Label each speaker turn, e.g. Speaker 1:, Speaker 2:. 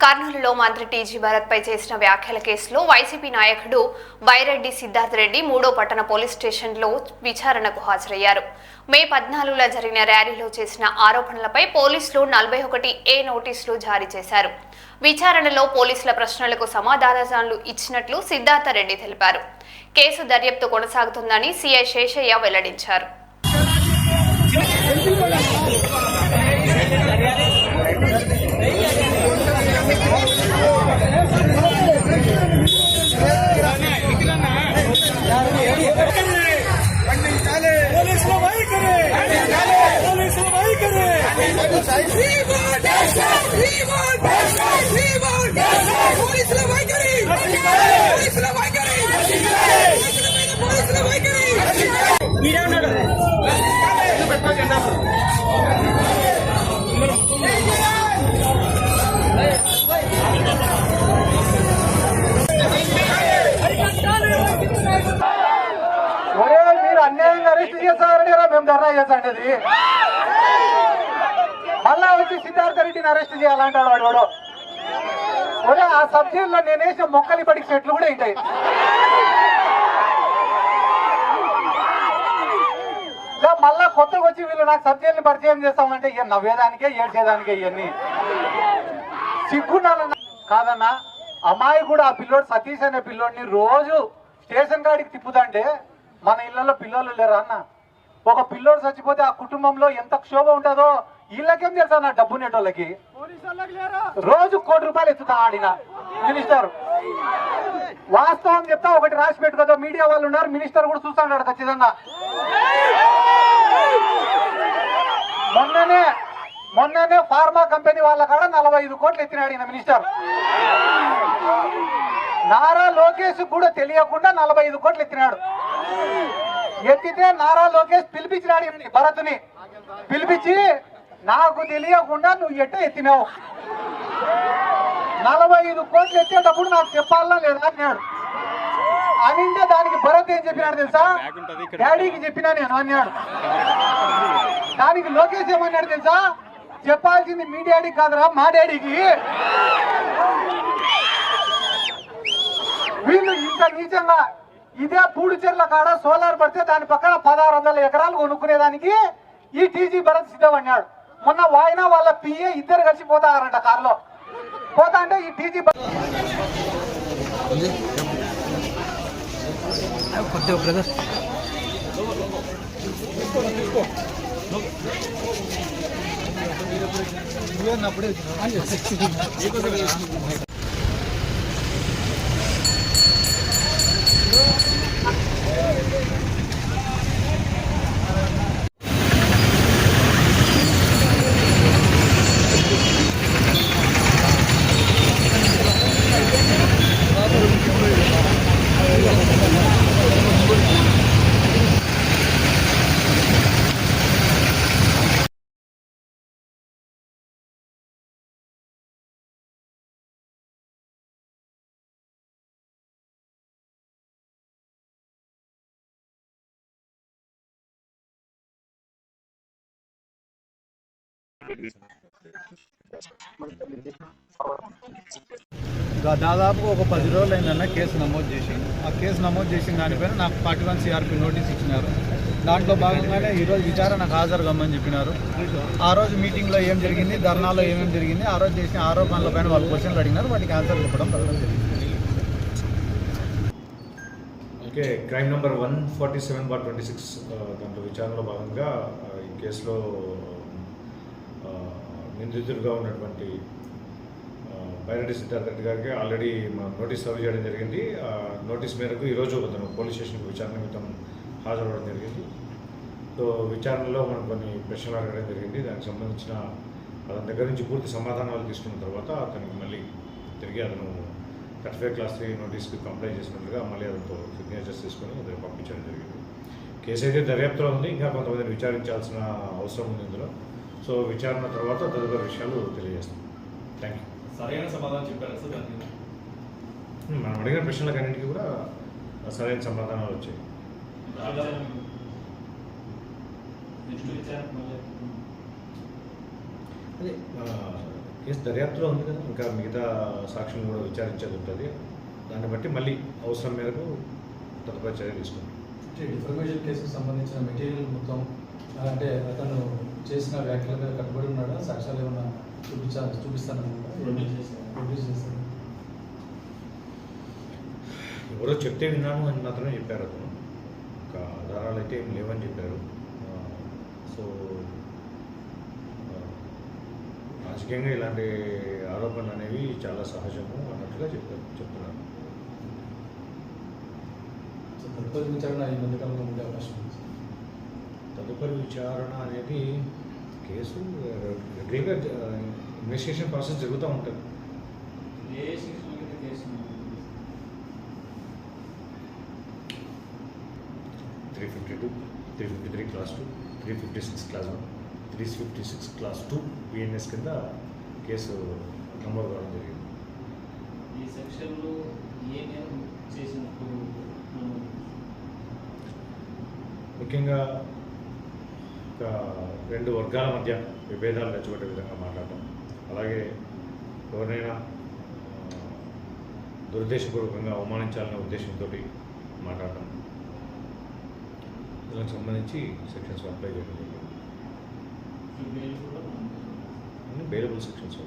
Speaker 1: కర్నూలులో మంత్రి టీజీ భరత్ పై చేసిన వ్యాఖ్యల కేసులో వైసీపీ నాయకుడు బైరెడ్డి సిద్ధార్థ రెడ్డి 3వ పట్టణ పోలీస్ స్టేషన్లో విచారణకు హాజరయ్యారు. మే 14లో జరిగిన ర్యాలీలో చేసిన ఆరోపణలపై పోలీసులు 41A నోటీసులు జారీ చేశారు. విచారణలో పోలీసుల ప్రశ్నలకు సమాధానాలు ఇచ్చినట్లు సిద్ధార్థ రెడ్డి తెలిపారు. కేసు దర్యాప్తు కొనసాగుతుందని సీఐ శేషయ్య వెల్లడించారు.
Speaker 2: అన్యాయంగా అరెస్ట్ చేస్తారని మేము ధర్నా చేస్తాండి. మళ్ళా వచ్చి సిద్ధార్థ రెడ్డిని అరెస్ట్ చేయాలంటాడు వాడు. ఒరే ఆ సబ్జెక్టులో నేనేసిన మొక్కలు ఇప్పటికి చెట్లు కూడా ఉంటాయి. మళ్ళా కొత్తగా వచ్చి వీళ్ళు నాకు సబ్జెక్టుని పరిచయం చేస్తామంటే ఇక నవ్వేదానికే ఏడ్చేదానికే ఇవన్నీ సిగ్గున్నా కాదన్నా. అమ్మాయి కూడా ఆ పిల్లోడు సతీష్ అనే పిల్లోడిని రోజు స్టేషన్ కాడికి తిప్పుదంటే మన ఇళ్లలో పిల్లలు లేరా అన్న? ఒక పిల్లోడు చచ్చిపోతే ఆ కుటుంబంలో ఎంత క్షోభ ఉంటుందో వీళ్ళకేం తెలుసా నా డబ్బు నెటోళ్ళకి. రోజు ₹1 కోటి ఎత్తుతా ఆడిన మినిస్టర్. వాస్తవం చెప్తా, ఒకటి రాసి పెట్టుకోదా, మీడియా వాళ్ళు ఉన్నారు, మినిస్టర్ కూడా చూస్తాడు ఖచ్చితంగా. మొన్ననే ఫార్మా కంపెనీ వాళ్ళ కాడ 45 కోట్లు ఎత్తినాడు ఈయన మినిస్టర్. నారా లోకేష్ కూడా తెలియకుండా 45 కోట్లు ఎత్తినాడు. ఎత్తితే నారా లోకేష్ పిలిపించినాడు భరత్ని. పిలిపించి నాకు తెలియకుండా నువ్వు ఎట్ట ఎత్తినావు, 45 కోట్లు ఎత్తేటప్పుడు నాకు చెప్పాలా లేదా అన్నాడు. అనింటే దానికి భరత్ ఏం చెప్పినాడు తెలుసా? డాడీకి చెప్పినా నేను అన్నాడు. దానికి లోకేష్ ఏమన్నాడు తెలుసా? చెప్పాల్సింది మీ డాడీకి కాదురా, మా డాడీకి. వీళ్ళు ఇంత నీచంగా ఇదే పూడిచెర్ల కాడ సోలార్ పడితే దాని పక్కన 1600 ఎకరాలు కొనుక్కునేదానికి ఈ టీజీ భరత్ సిద్ధమన్నాడు. మొన్న వాయినా వాళ్ళ పిఏ ఇద్దరు కలిసి పోతారంట కారులో. పోతా అంటే ఈ టీజీ
Speaker 3: దాదాపు ఒక 10 రోజులు అయిందన్న కేసు నమోదు చేసి. ఆ కేసు నమోదు చేసిన దానిపైన నాకు 41 CRP నోటీస్ ఇచ్చినారు. దాంట్లో భాగంగానే ఈరోజు విచారణకు హాజరు కమ్మని చెప్పినారు. ఆ రోజు మీటింగ్లో ఏం జరిగింది, ధర్నాలో ఏమేమి జరిగింది, ఆ రోజు చేసిన ఆరోపణలపైన వాళ్ళు క్వశ్చన్లు అడిగినారు, వాటికి ఆన్సర్ చెప్పడం జరిగింది.
Speaker 4: ఓకే, క్రైమ్ నెంబర్ 147/26 దాంట్లో విచారణలో భాగంగా ఈ కేసులో నిందితుడిగా ఉన్నటువంటి బైరెడ్డి సిద్ధార్థ రెడ్డి గారికి ఆల్రెడీ నోటీస్ సర్వ్ చేయడం జరిగింది. నోటీస్ మేరకు ఈరోజు అతను పోలీస్ స్టేషన్కి విచారణ నిమిత్తం హాజరవ్వడం జరిగింది. సో విచారణలో మనం కొన్ని ప్రశ్నలు అడగడం జరిగింది. దానికి సంబంధించిన అతని దగ్గర నుంచి పూర్తి సమాధానాలు తీసుకున్న తర్వాత అతనికి మళ్ళీ తిరిగి అతను 35(3) నోటీస్కి కంప్లై చేసినట్లుగా మళ్ళీ అతనితో సిగ్నేచర్స్ తీసుకొని అతను పంపించడం జరిగింది. కేసు అయితే దర్యాప్తులో ఉంది, ఇంకా కొంతమందిని విచారించాల్సిన అవసరం ఉంది ఇందులో. సో విచారణ తర్వాత తదుపరి విషయాలు తెలియజేస్తాం. Thank you.
Speaker 5: సరైన సమాధానం చెప్పారు సార్ దానికి?
Speaker 4: మనం అడిగిన ప్రశ్నలకు అన్నింటికి కూడా సరైన సమాధానాలు వచ్చాయి. అదే కేసు దర్యాప్తులో ఉంది కదా, ఇంకా మిగతా సాక్షులను కూడా విచారించేది ఉంటుంది. దాన్ని బట్టి మళ్ళీ అవసరం మేరకు తదుపరి చర్య తీసుకుంటాం.
Speaker 5: డిఫర్మేషన్ కేసుకు సంబంధించిన మెటీరియల్ మొత్తం అంటే అతను చేసిన వ్యాఖ్యల మీద కట్టుబడి ఉన్నాడా, సాక్ష్యాలు ఏమైనా చూపిస్తాను ప్రొడ్యూస్ చేస్తాను.
Speaker 4: ఎవరో చెప్తే విన్నాను అని మాత్రమే చెప్పారు. అతను ఇంకా ఆధారాలు అయితే ఏం లేవని చెప్పారు. సో రాజకీయంగా ఇలాంటి ఆరోపణలు అనేవి చాలా సహజము అన్నట్టుగా చెప్తున్నారు.
Speaker 5: సో తదుపరి విచారణ ఈ మధ్యకాలంలో ఉండే అవకాశం ఉంది.
Speaker 4: తదుపరి విచారణ అనేది కేసు రెగ్యులర్గా ఇన్వెస్టిగేషన్ ప్రాసెస్ జరుగుతూ ఉంటుంది.
Speaker 6: ఏ సెక్షన్ కింద case
Speaker 4: 352, 353 class 2, 356 class 1, 356 class 2 BNS కింద కేసు నమోదు కావడం జరిగింది.
Speaker 6: ఈ సెక్షన్లో ఏ నేరం చేసినప్పుడు
Speaker 4: ముఖ్యంగా ఒక రెండు వర్గాల మధ్య విభేదాలు రెచ్చగొట్టే విధంగా మాట్లాడటం, అలాగే ఎవరినైనా దురుద్దేశపూర్వకంగా అవమానించాలనే ఉద్దేశంతో మాట్లాడటం, దానికి సంబంధించి సెక్షన్స్ అప్లై చేయడం జరిగింది.
Speaker 6: ఈ బెయిల్ కూడా
Speaker 4: అన్ని బెయిలబుల్ సెక్షన్స్.